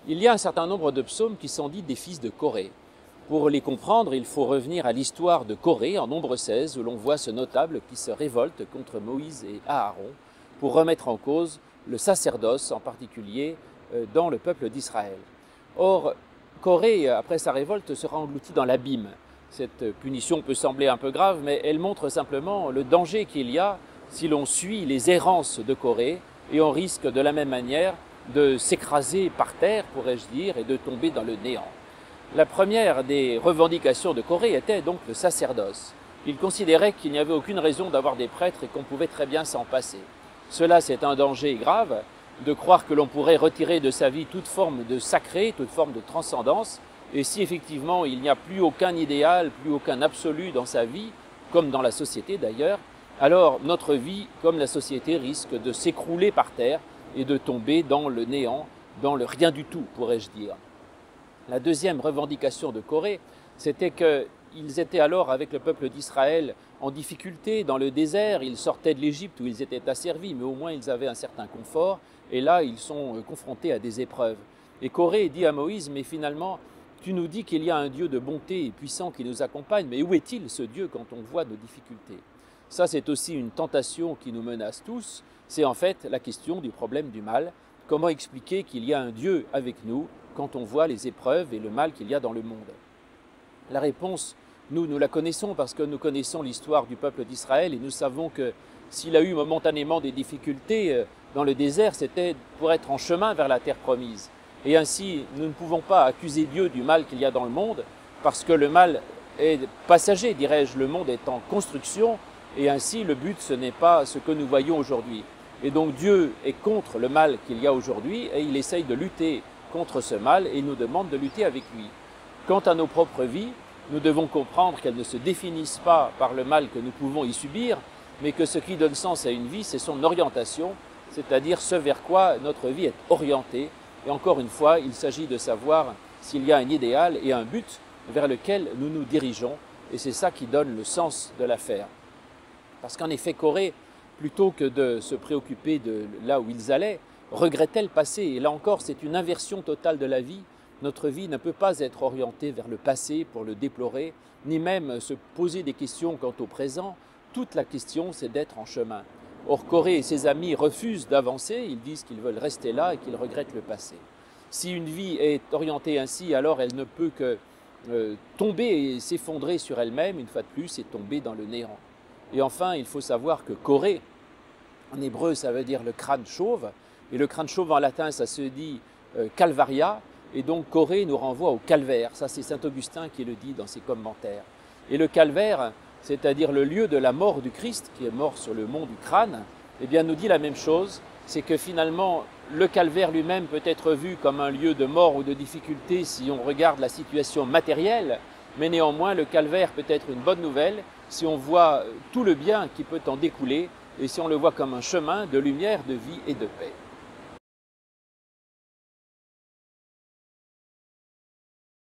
Il y a un certain nombre de psaumes qui sont dits des fils de Corée. Pour les comprendre, il faut revenir à l'histoire de Corée en Nombre 16, où l'on voit ce notable qui se révolte contre Moïse et Aaron pour remettre en cause le sacerdoce, en particulier dans le peuple d'Israël. Or, Corée, après sa révolte, sera engloutie dans l'abîme. Cette punition peut sembler un peu grave, mais elle montre simplement le danger qu'il y a si l'on suit les errances de Corée, et on risque de la même manière de s'écraser par terre, pourrais-je dire, et de tomber dans le néant. La première des revendications de Corée était donc le sacerdoce. Il considérait qu'il n'y avait aucune raison d'avoir des prêtres et qu'on pouvait très bien s'en passer. Cela, c'est un danger grave, de croire que l'on pourrait retirer de sa vie toute forme de sacré, toute forme de transcendance, et si effectivement il n'y a plus aucun idéal, plus aucun absolu dans sa vie, comme dans la société d'ailleurs, alors notre vie, comme la société, risque de s'écrouler par terre et de tomber dans le néant, dans le rien du tout, pourrais-je dire. La deuxième revendication de Corée, c'était qu'ils étaient alors avec le peuple d'Israël en difficulté dans le désert, ils sortaient de l'Égypte où ils étaient asservis, mais au moins ils avaient un certain confort, et là ils sont confrontés à des épreuves. Et Corée dit à Moïse, mais finalement, tu nous dis qu'il y a un Dieu de bonté et puissant qui nous accompagne, mais où est-il ce Dieu quand on voit nos difficultés? Ça, c'est aussi une tentation qui nous menace tous, c'est en fait la question du problème du mal. Comment expliquer qu'il y a un Dieu avec nous quand on voit les épreuves et le mal qu'il y a dans le monde? La réponse, nous la connaissons parce que nous connaissons l'histoire du peuple d'Israël et nous savons que s'il a eu momentanément des difficultés dans le désert, c'était pour être en chemin vers la terre promise. Et ainsi, nous ne pouvons pas accuser Dieu du mal qu'il y a dans le monde parce que le mal est passager, dirais-je, le monde est en construction et ainsi le but ce n'est pas ce que nous voyons aujourd'hui. Et donc Dieu est contre le mal qu'il y a aujourd'hui et il essaye de lutter contre ce mal et il nous demande de lutter avec lui. Quant à nos propres vies, nous devons comprendre qu'elles ne se définissent pas par le mal que nous pouvons y subir, mais que ce qui donne sens à une vie, c'est son orientation, c'est-à-dire ce vers quoi notre vie est orientée. Et encore une fois, il s'agit de savoir s'il y a un idéal et un but vers lequel nous nous dirigeons, et c'est ça qui donne le sens de l'affaire. Parce qu'en effet, Corée, plutôt que de se préoccuper de là où ils allaient, regrettait le passé. Et là encore, c'est une inversion totale de la vie. Notre vie ne peut pas être orientée vers le passé pour le déplorer, ni même se poser des questions quant au présent. Toute la question, c'est d'être en chemin. Or, Corée et ses amis refusent d'avancer, ils disent qu'ils veulent rester là et qu'ils regrettent le passé. Si une vie est orientée ainsi, alors elle ne peut que tomber et s'effondrer sur elle-même, une fois de plus, et tomber dans le néant. Et enfin, il faut savoir que Corée, en hébreu, ça veut dire le crâne chauve, et le crâne chauve en latin, ça se dit Calvaria, et donc Corée nous renvoie au calvaire. Ça, c'est saint Augustin qui le dit dans ses commentaires. Et le calvaire, c'est-à-dire le lieu de la mort du Christ, qui est mort sur le mont du crâne, eh bien, nous dit la même chose, c'est que finalement, le calvaire lui-même peut être vu comme un lieu de mort ou de difficulté si on regarde la situation matérielle, mais néanmoins, le calvaire peut être une bonne nouvelle si on voit tout le bien qui peut en découler et si on le voit comme un chemin de lumière, de vie et de paix.